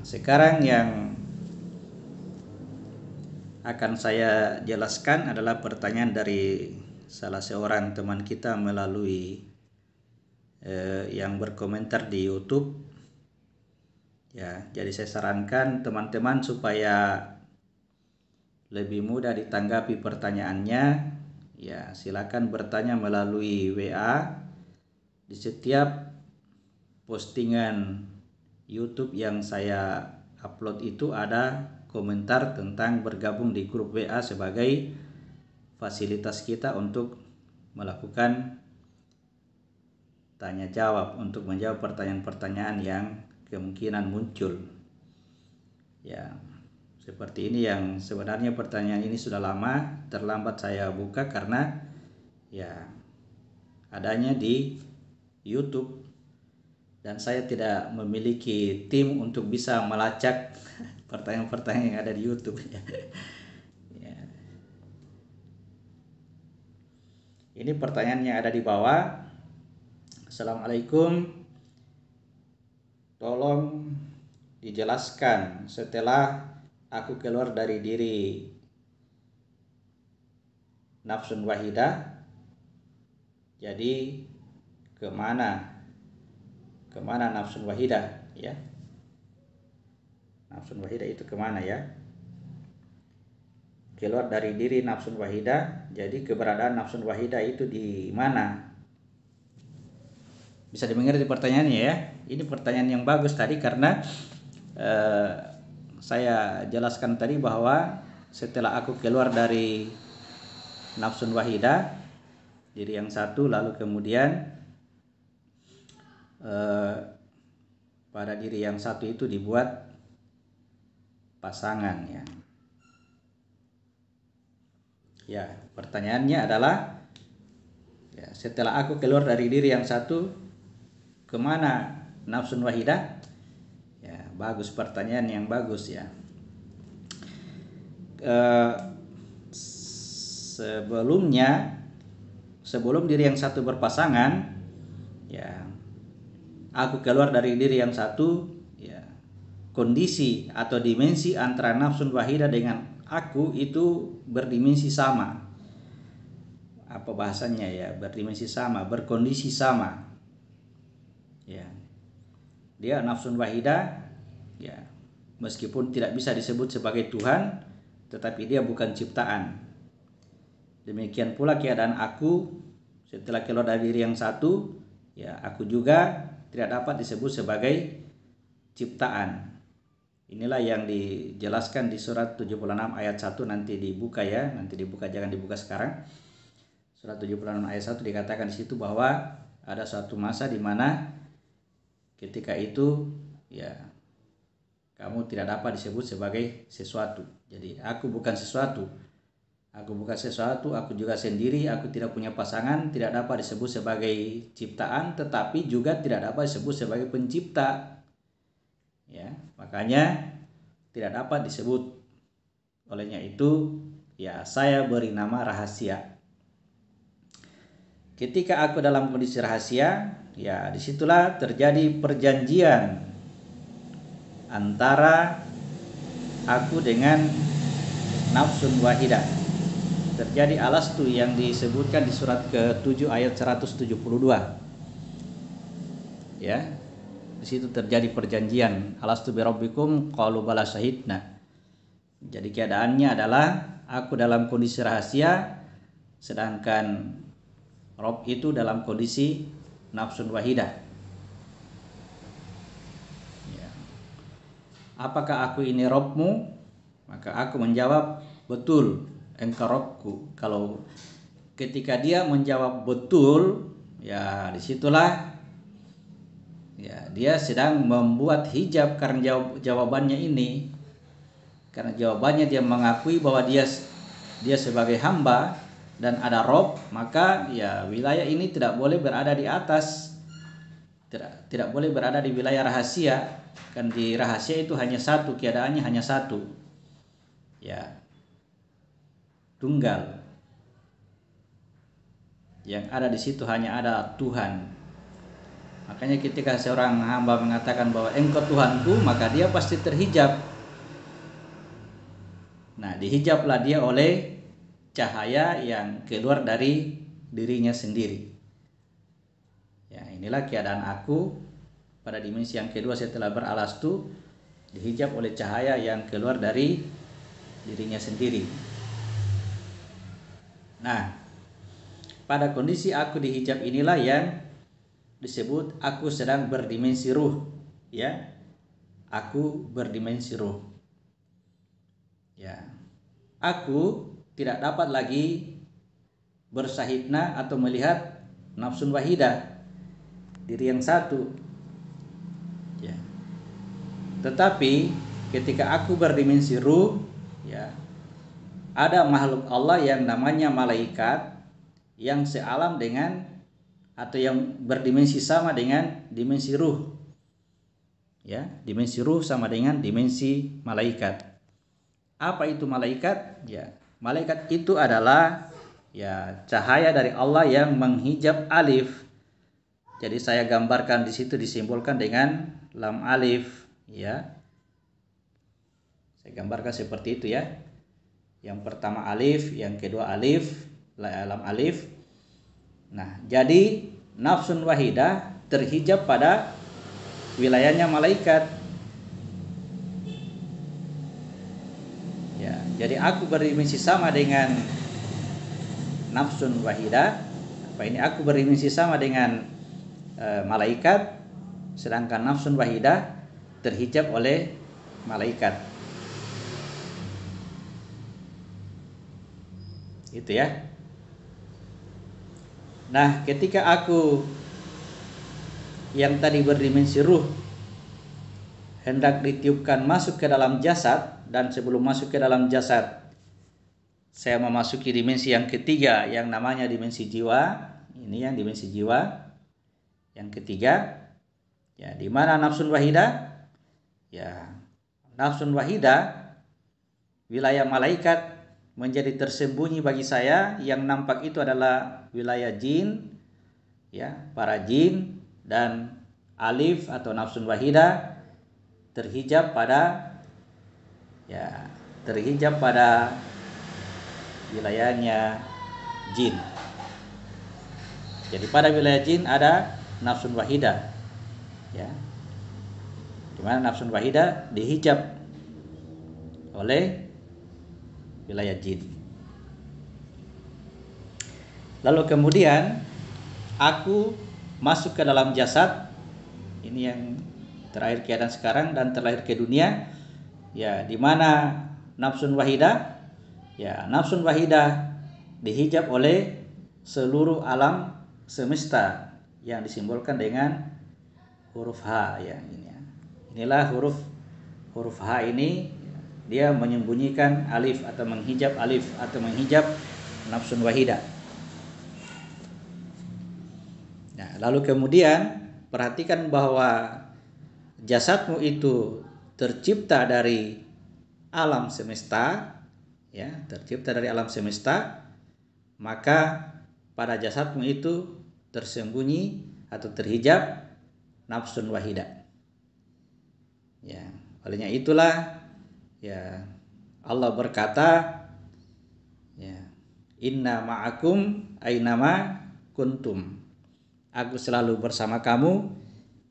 sekarang yang akan saya jelaskan adalah pertanyaan dari salah seorang teman kita melalui yang berkomentar di YouTube. Ya, jadi saya sarankan teman-teman supaya lebih mudah ditanggapi pertanyaannya, ya silakan bertanya melalui WA. Di setiap postingan YouTube yang saya upload itu ada komentar tentang bergabung di grup WA sebagai fasilitas kita untuk melakukan tanya jawab, untuk menjawab pertanyaan-pertanyaan yang kemungkinan muncul. Ya, seperti ini yang sebenarnya pertanyaan ini sudah lama terlambat saya buka karena ya adanya di YouTube dan saya tidak memiliki tim untuk bisa melacak pertanyaan-pertanyaan yang ada di YouTube. Ya. Ini pertanyaannya ada di bawah. Assalamualaikum, tolong dijelaskan setelah aku keluar dari diri nafsun wahidah, jadi kemana nafsun wahidah, ya? Nafsun wahidah itu kemana, ya? Keluar dari diri nafsun wahidah, jadi keberadaan nafsun wahidah itu di mana? Bisa dimengerti pertanyaannya, ya? Ini pertanyaan yang bagus tadi karena saya jelaskan tadi bahwa setelah aku keluar dari nafsun wahidah, diri yang satu, lalu kemudian pada diri yang satu itu dibuat pasangan, ya. Ya, pertanyaannya adalah ya, setelah aku keluar dari diri yang satu, kemana nafsun wahidah? Ya, bagus, pertanyaan yang bagus, ya. Sebelum diri yang satu berpasangan, ya, aku keluar dari diri yang satu, ya, kondisi atau dimensi antara nafsun wahidah dengan aku itu berdimensi sama. Apa bahasanya, ya? Berdimensi sama, berkondisi sama. Ya. Dia nafsun wahidah, ya, meskipun tidak bisa disebut sebagai Tuhan, tetapi dia bukan ciptaan. Demikian pula keadaan aku setelah keluar dari diri yang satu, ya, aku juga tidak dapat disebut sebagai ciptaan. Inilah yang dijelaskan di surat 76 ayat 1, nanti dibuka, ya, nanti dibuka, jangan dibuka sekarang. Surat 76 ayat 1 dikatakan di situ bahwa ada suatu masa di mana ketika itu, ya, kamu tidak dapat disebut sebagai sesuatu. Jadi aku bukan sesuatu. Aku bukan sesuatu, aku juga sendiri, aku tidak punya pasangan, tidak dapat disebut sebagai ciptaan, tetapi juga tidak dapat disebut sebagai pencipta. Ya, makanya tidak dapat disebut. Olehnya itu, ya, saya beri nama rahasia. Ketika aku dalam kondisi rahasia, ya, disitulah terjadi perjanjian antara aku dengan nafsun wahidah. Terjadi alastu yang disebutkan di surat ke-7 ayat 172. Ya. Di situ terjadi perjanjian, alastu birabbikum qalu bala syahidna. Jadi keadaannya adalah aku dalam kondisi rahasia, sedangkan Rob itu dalam kondisi nafsun wahidah. Ya. Apakah aku ini Robmu? Maka aku menjawab, betul, engkau Robku. Kalau ketika dia menjawab betul, ya, disitulah, ya, dia sedang membuat hijab karena jawabannya ini. Karena jawabannya dia mengakui bahwa dia sebagai hamba dan ada Rob, maka ya wilayah ini tidak boleh berada di atas, tidak boleh berada di wilayah rahasia. Kan di rahasia itu hanya satu, keadaannya hanya satu, ya, tunggal. Yang ada di situ hanya ada Tuhan. Makanya ketika seorang hamba mengatakan bahwa engkau Tuhanku, maka dia pasti terhijab. Nah, dihijablah dia oleh cahaya yang keluar dari dirinya sendiri. Ya, inilah keadaan aku pada dimensi yang kedua setelah beralastu, dihijab oleh cahaya yang keluar dari dirinya sendiri. Nah, pada kondisi aku dihijab inilah yang disebut aku sedang berdimensi ruh, ya. Aku berdimensi ruh. Ya. Aku tidak dapat lagi bersahibna atau melihat nafsun wahidah, diri yang satu. Ya. Tetapi ketika aku berdimensi ruh, ya, ada makhluk Allah yang namanya malaikat yang sealam dengan atau yang berdimensi sama dengan dimensi ruh. Ya, dimensi ruh sama dengan dimensi malaikat. Apa itu malaikat? Ya, malaikat itu adalah ya cahaya dari Allah yang menghijab alif. Jadi saya gambarkan di situ disimbolkan dengan lam alif, ya. Saya gambarkan seperti itu ya. Yang pertama alif, yang kedua alif, lam alif. Nah, jadi nafsun wahidah terhijab pada wilayahnya malaikat. Ya, jadi aku berdimensi sama dengan nafsun wahidah. Apa ini? Aku berdimensi sama dengan malaikat, sedangkan nafsun wahidah terhijab oleh malaikat. Itu ya. Nah, ketika aku yang tadi berdimensi ruh hendak ditiupkan masuk ke dalam jasad, dan sebelum masuk ke dalam jasad saya memasuki dimensi yang ketiga yang namanya dimensi jiwa. Ini yang dimensi jiwa yang ketiga, ya, di mana nafsun wahidah, ya, nafsun wahidah wilayah malaikat menjadi tersembunyi bagi saya. Yang nampak itu adalah wilayah jin, ya, para jin, dan alif atau nafsun wahidah terhijab pada wilayahnya jin. Jadi pada wilayah jin ada nafsun wahidah, ya, di mana nafsun wahidah dihijab oleh wilayah jin. Lalu kemudian aku masuk ke dalam jasad. Ini yang terakhir keadaan sekarang dan terlahir ke dunia, ya, di mana nafsun wahidah, ya, nafsun wahidah dihijab oleh seluruh alam semesta yang disimbolkan dengan huruf H, ya, ini ya. Inilah huruf H ini, dia menyembunyikan alif atau menghijab alif atau menghijab nafsun wahidah. Nah, lalu kemudian perhatikan bahwa jasadmu itu tercipta dari alam semesta, ya, tercipta dari alam semesta, maka pada jasadmu itu tersembunyi atau terhijab nafsun wahidah. Ya, olehnya itulah, ya, Allah berkata, ya, inna ma'akum ainama kuntum. Aku selalu bersama kamu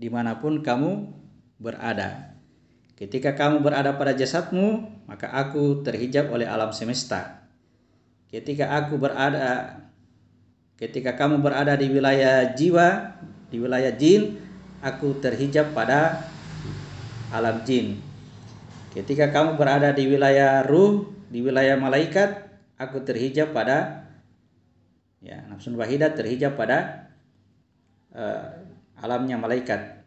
dimanapun kamu berada. Ketika kamu berada pada jasadmu, maka aku terhijab oleh alam semesta. Ketika kamu berada di wilayah jiwa, di wilayah jin, aku terhijab pada alam jin. Ketika kamu berada di wilayah ruh, di wilayah malaikat, aku terhijab pada, ya, nafsun wahidah terhijab pada alamnya malaikat.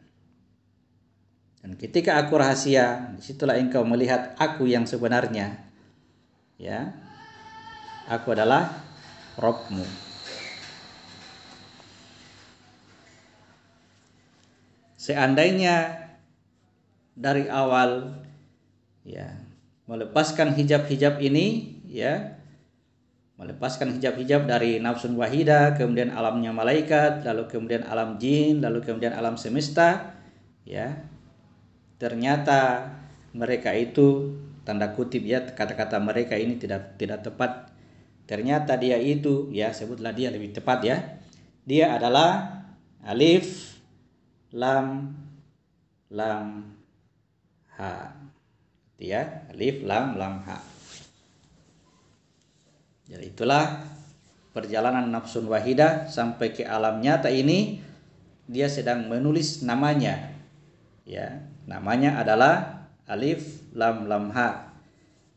Dan ketika aku rahasia, disitulah engkau melihat aku yang sebenarnya, ya, aku adalah Rabbmu. Seandainya dari awal, ya, melepaskan hijab-hijab ini, ya, melepaskan hijab-hijab dari nafsun wahidah, kemudian alamnya malaikat, lalu kemudian alam jin, lalu kemudian alam semesta, ya. Ternyata mereka itu, tanda kutip ya, kata-kata mereka ini tidak tepat. Ternyata dia itu, ya sebutlah dia lebih tepat ya. Dia adalah alif lam ha. Ya, alif lam ha. Jadi itulah perjalanan nafsun wahidah sampai ke alam nyata ini. Dia sedang menulis namanya. Ya, namanya adalah alif lam ha.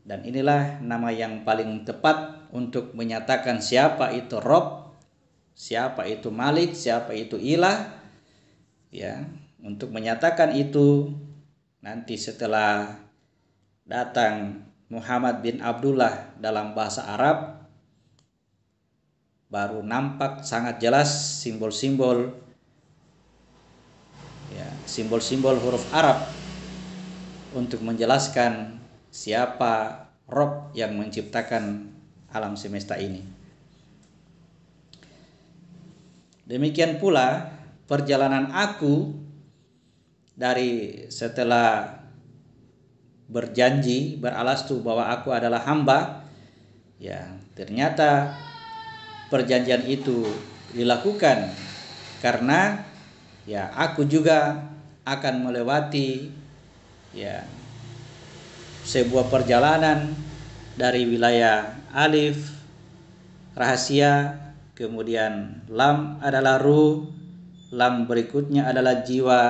Dan inilah nama yang paling tepat untuk menyatakan siapa itu Rob, siapa itu Malik, siapa itu Ilah. Ya, untuk menyatakan itu nanti setelah datang Muhammad bin Abdullah dalam bahasa Arab, baru nampak sangat jelas simbol-simbol, ya, simbol-simbol huruf Arab untuk menjelaskan siapa Rob yang menciptakan alam semesta ini. Demikian pula perjalanan aku dari setelah berjanji beralastu bahwa aku adalah hamba, ya ternyata perjanjian itu dilakukan karena ya aku juga akan melewati ya sebuah perjalanan dari wilayah alif rahasia, kemudian lam adalah ruh, lam berikutnya adalah jiwa,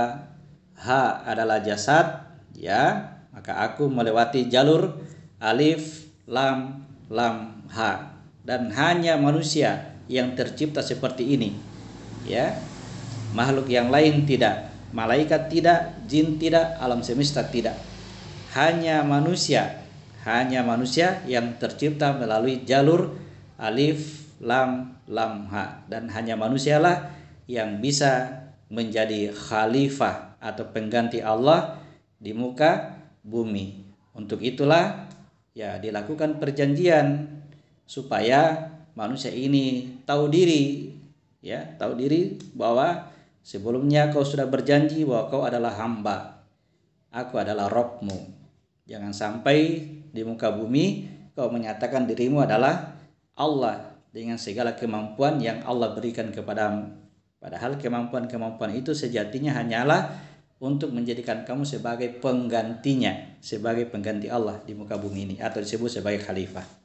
ha adalah jasad, ya maka aku melewati jalur alif lam ha. Dan hanya manusia yang tercipta seperti ini, ya. Makhluk yang lain tidak, malaikat tidak, jin tidak, alam semesta tidak. Hanya manusia yang tercipta melalui jalur alif lam ha. Dan hanya manusialah yang bisa menjadi khalifah atau pengganti Allah di muka bumi. Untuk itulah ya dilakukan perjanjian supaya manusia ini tahu diri, ya, tahu diri bahwa sebelumnya kau sudah berjanji bahwa kau adalah hamba, aku adalah Robmu. Jangan sampai di muka bumi kau menyatakan dirimu adalah Allah dengan segala kemampuan yang Allah berikan kepadamu. Padahal kemampuan-kemampuan itu sejatinya hanyalah untuk menjadikan kamu sebagai penggantinya, sebagai pengganti Allah di muka bumi ini, atau disebut sebagai khalifah.